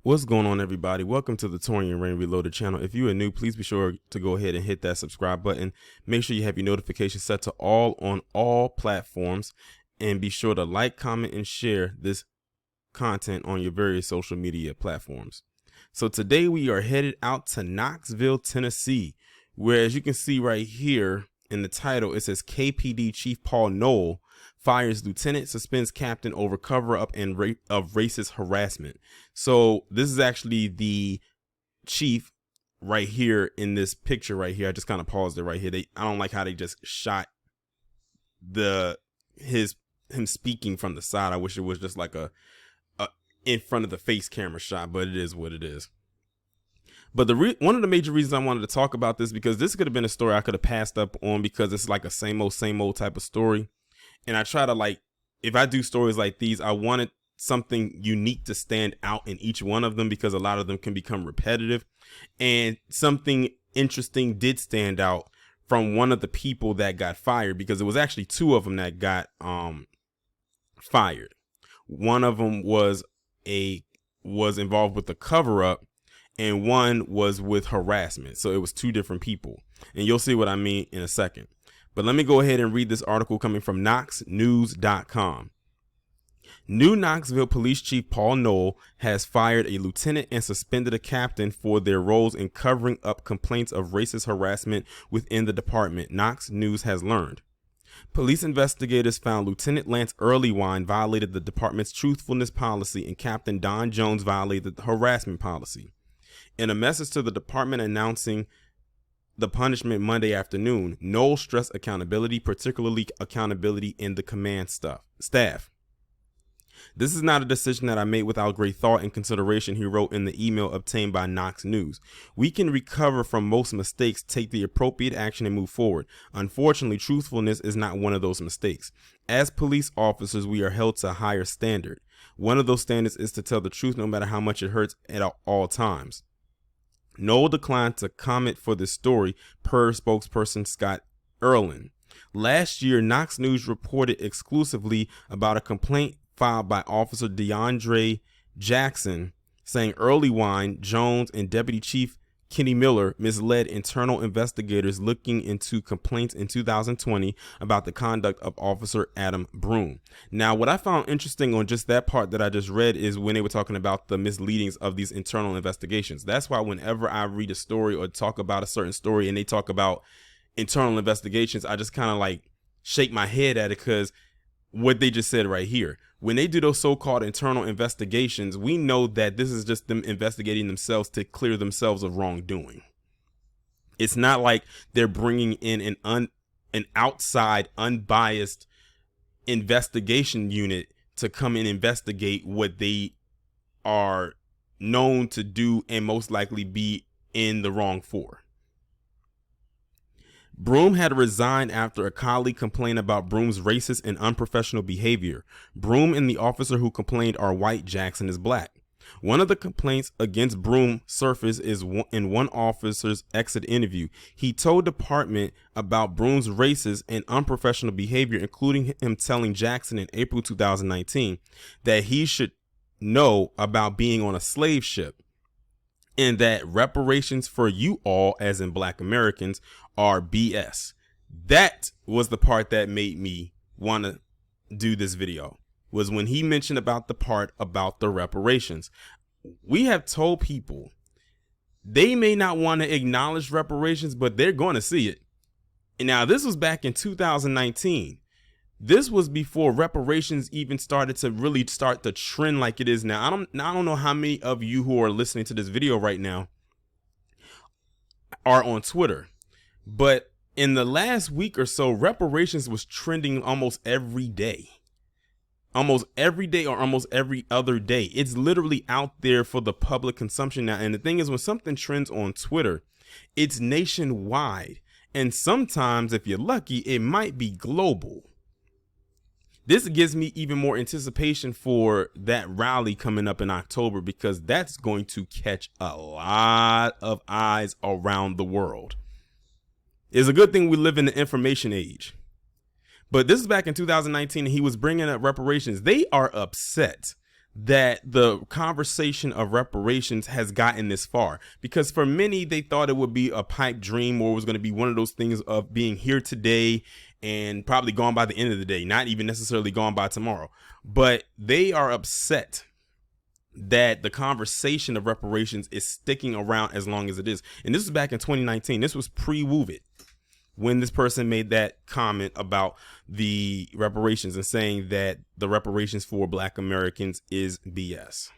What's going on, everybody? Welcome to the Taurean Rain Reloaded channel. If you are new, please be sure to go ahead and hit that subscribe button. Make sure you have your notifications set to all on all platforms, and be sure to like, comment, and share this content on your various social media platforms. So today we are headed out to Knoxville, Tennessee, where, as you can see right here in the title, it says KPD Chief Paul Noel fires lieutenant, suspends captain over cover-up and of racist harassment. So this is actually the chief right here in this picture right here. I just kind of paused it right here. I don't like how they just shot him speaking from the side. I wish it was just like a in front of the face camera shot, but it is what it is. But one of the major reasons I wanted to talk about this, because this could have been a story I could have passed up on, because it's like a same old type of story. And I try to, like, if I do stories like these, I wanted something unique to stand out in each one of them, because a lot of them can become repetitive. And something interesting did stand out from one of the people that got fired, because it was actually two of them that got fired. One of them was involved with the cover up, and one was with harassment. So it was two different people, and you'll see what I mean in a second. But let me go ahead and read this article coming from knoxnews.com. New Knoxville Police Chief Paul Noel has fired a lieutenant and suspended a captain for their roles in covering up complaints of racist harassment within the department, Knox News has learned. Police investigators found Lieutenant Lance Earlywine violated the department's truthfulness policy, and Captain Don Jones violated the harassment policy. In a message to the department announcing the punishment Monday afternoon, Noel stressed accountability, particularly accountability in the command staff. This is not a decision that I made without great thought and consideration, he wrote in the email obtained by Knox News. We can recover from most mistakes, take the appropriate action, and move forward. Unfortunately, truthfulness is not one of those mistakes. As police officers, we are held to a higher standard. One of those standards is to tell the truth no matter how much it hurts at all times. Noel declined to comment for this story, per spokesperson Scott Earlin. Last year, Knox News reported exclusively about a complaint filed by Officer DeAndre Jackson, saying Earlywine, Jones, and Deputy Chief Kenny Miller misled internal investigators looking into complaints in 2020 about the conduct of Officer Adam Broom. Now, what I found interesting on just that part that I just read is when they were talking about the misleadings of these internal investigations. That's why whenever I read a story or talk about a certain story and they talk about internal investigations, I just kind of like shake my head at it, because what they just said right here, when they do those so-called internal investigations, we know that this is just them investigating themselves to clear themselves of wrongdoing. It's not like they're bringing in an outside, unbiased investigation unit to come and investigate what they are known to do and most likely be in the wrong for. Broom had resigned after a colleague complained about Broom's racist and unprofessional behavior. Broom and the officer who complained are white. Jackson is black. One of the complaints against Broom surfaced in one officer's exit interview. He told department about Broom's racist and unprofessional behavior, including him telling Jackson in April 2019 that he should know about being on a slave ship, and that reparations for you all, as in black Americans, are BS. That was the part that made me want to do this video, was when he mentioned about the part about the reparations. We have told people they may not want to acknowledge reparations, but they're going to see it. And now this was back in 2019. This was before reparations even started to really start the trend like it is now. I don't know how many of you who are listening to this video right now are on Twitter, but in the last week or so, reparations was trending almost every day or almost every other day. It's literally out there for the public consumption now. And the thing is, when something trends on Twitter, it's nationwide. And sometimes, if you're lucky, it might be global. This gives me even more anticipation for that rally coming up in October, because that's going to catch a lot of eyes around the world. It's a good thing we live in the information age. But this is back in 2019, and he was bringing up reparations. They are upset. that the conversation of reparations has gotten this far, because for many, they thought it would be a pipe dream, or it was going to be one of those things of being here today and probably gone by the end of the day, not even necessarily gone by tomorrow. But they are upset that the conversation of reparations is sticking around as long as it is. And this was back in 2019. This was pre-Wove It, when this person made that comment about the reparations and saying that the reparations for Black Americans is BS.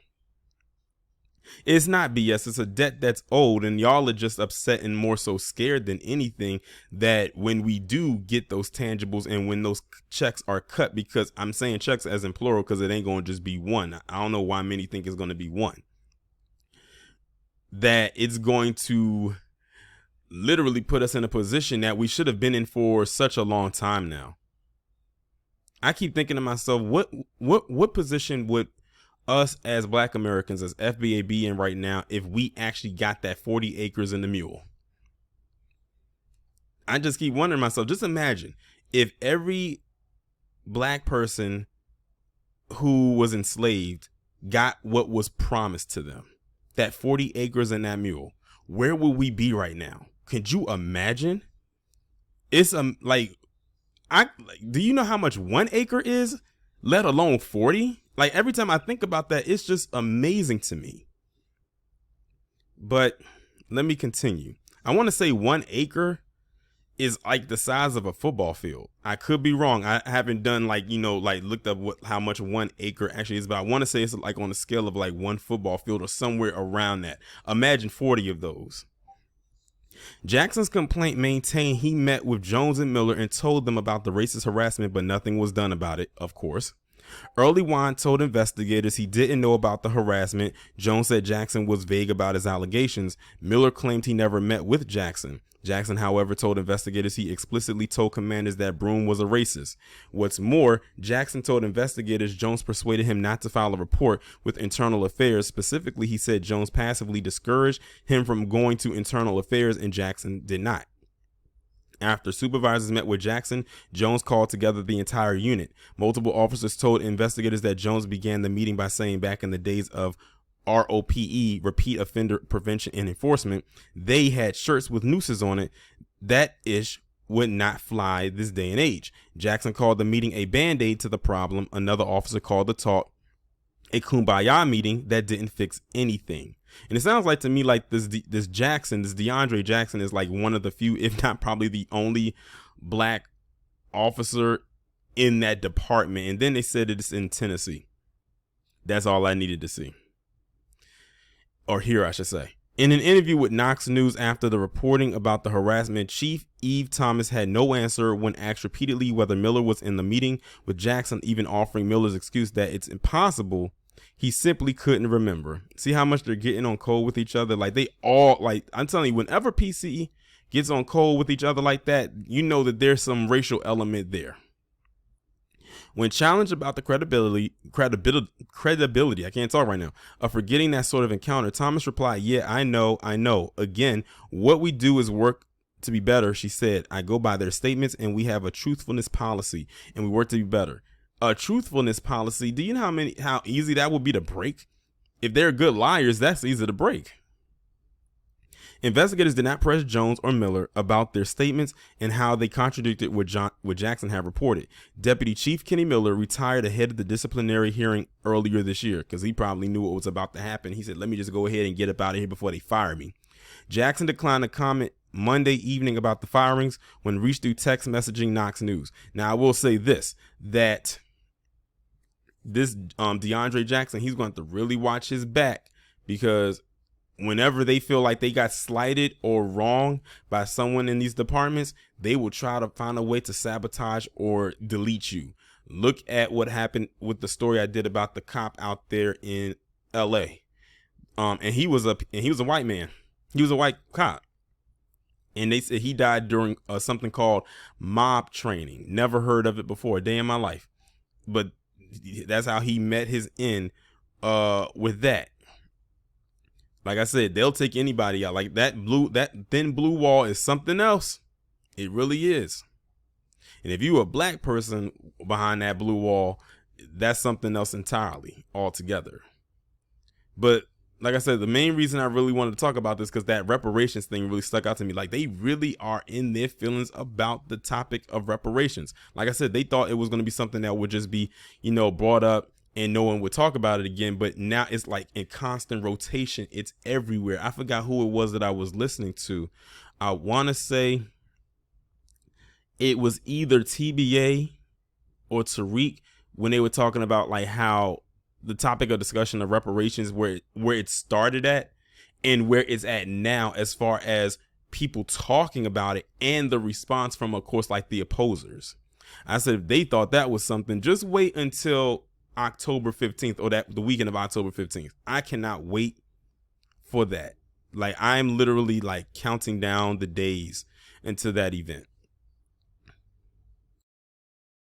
It's not BS. It's a debt that's old, and y'all are just upset and more so scared than anything that when we do get those tangibles and when those checks are cut, because I'm saying checks as in plural because it ain't going to just be one. I don't know why many think it's going to be one. That it's going to literally put us in a position that we should have been in for such a long time now. I keep thinking to myself, what position would us as Black Americans, as FBA, be in right now if we actually got that 40 acres and the mule? I just keep wondering myself, just imagine if every Black person who was enslaved got what was promised to them, that 40 acres and that mule. Where would we be right now? Could you imagine? It's do you know how much 1 acre is, let alone 40? Like, every time I think about that, it's just amazing to me. But let me continue. I want to say 1 acre is like the size of a football field. I could be wrong. I haven't done looked up how much 1 acre actually is, but I want to say it's like on the scale of like 1 football field or somewhere around that. Imagine 40 of those. Jackson's complaint maintained he met with Jones and Miller and told them about the racist harassment, but nothing was done about it, of course. Earlywine told investigators he didn't know about the harassment. Jones said Jackson was vague about his allegations. Miller claimed he never met with Jackson. Jackson, however, told investigators he explicitly told commanders that Broom was a racist. What's more, Jackson told investigators Jones persuaded him not to file a report with Internal Affairs. Specifically, he said Jones passively discouraged him from going to Internal Affairs, and Jackson did not. After supervisors met with Jackson, Jones called together the entire unit. Multiple officers told investigators that Jones began the meeting by saying back in the days of ROPE, Repeat Offender Prevention and Enforcement, they had shirts with nooses on it. That ish would not fly this day and age. Jackson called the meeting a band-aid to the problem. Another officer called the talk a kumbaya meeting that didn't fix anything. And it sounds like to me like this DeAndre Jackson is like one of the few, if not probably the only Black officer in that department. And then they said it's in Tennessee. That's all I needed to see. Or hear, I should say. In an interview with Knox News after the reporting about the harassment, Chief Eve Thomas had no answer when asked repeatedly whether Miller was in the meeting, with Jackson even offering Miller's excuse that it's impossible. He simply couldn't remember. See how much they're getting on cold with each other? Like, they all, like, I'm telling you, whenever PC gets on cold with each other like that, you know that there's some racial element there. When challenged about the credibility, I can't talk right now, of forgetting that sort of encounter, Thomas replied, "Yeah, I know. Again, what we do is work to be better," she said. "I go by their statements and we have a truthfulness policy and we work to be better." A truthfulness policy. Do you know how easy that would be to break? If they're good liars, that's easy to break. Investigators did not press Jones or Miller about their statements and how they contradicted what Jackson had reported. Deputy Chief Kenny Miller retired ahead of the disciplinary hearing earlier this year because he probably knew what was about to happen. He said, "Let me just go ahead and get up out of here before they fire me." Jackson declined to comment Monday evening about the firings when reached through text messaging Knox News. Now, I will say that DeAndre Jackson, he's going to have to really watch his back, because whenever they feel like they got slighted or wrong by someone in these departments, they will try to find a way to sabotage or delete you. Look at what happened with the story I did about the cop out there in LA. And he was a white man. He was a white cop. And they said he died during something called mob training. Never heard of it before, a day in my life. But that's how he met his end with that. Like I said, they'll take anybody out. Like that thin blue wall is something else. It really is. And if you a Black person behind that blue wall, that's something else entirely altogether. But like I said, the main reason I really wanted to talk about this, because that reparations thing really stuck out to me. Like, they really are in their feelings about the topic of reparations. Like I said, they thought it was going to be something that would just be, brought up and no one would talk about it again. But now it's like in constant rotation. It's everywhere. I forgot who it was that I was listening to. I want to say it was either TBA or Tariq, when they were talking about like how the topic of discussion of reparations, where it started at and where it's at now, as far as people talking about it and the response from, of course, like the opposers. I said, if they thought that was something, just wait until October 15th, or the weekend of October 15th. I cannot wait for that. Like, I'm literally like counting down the days into that event.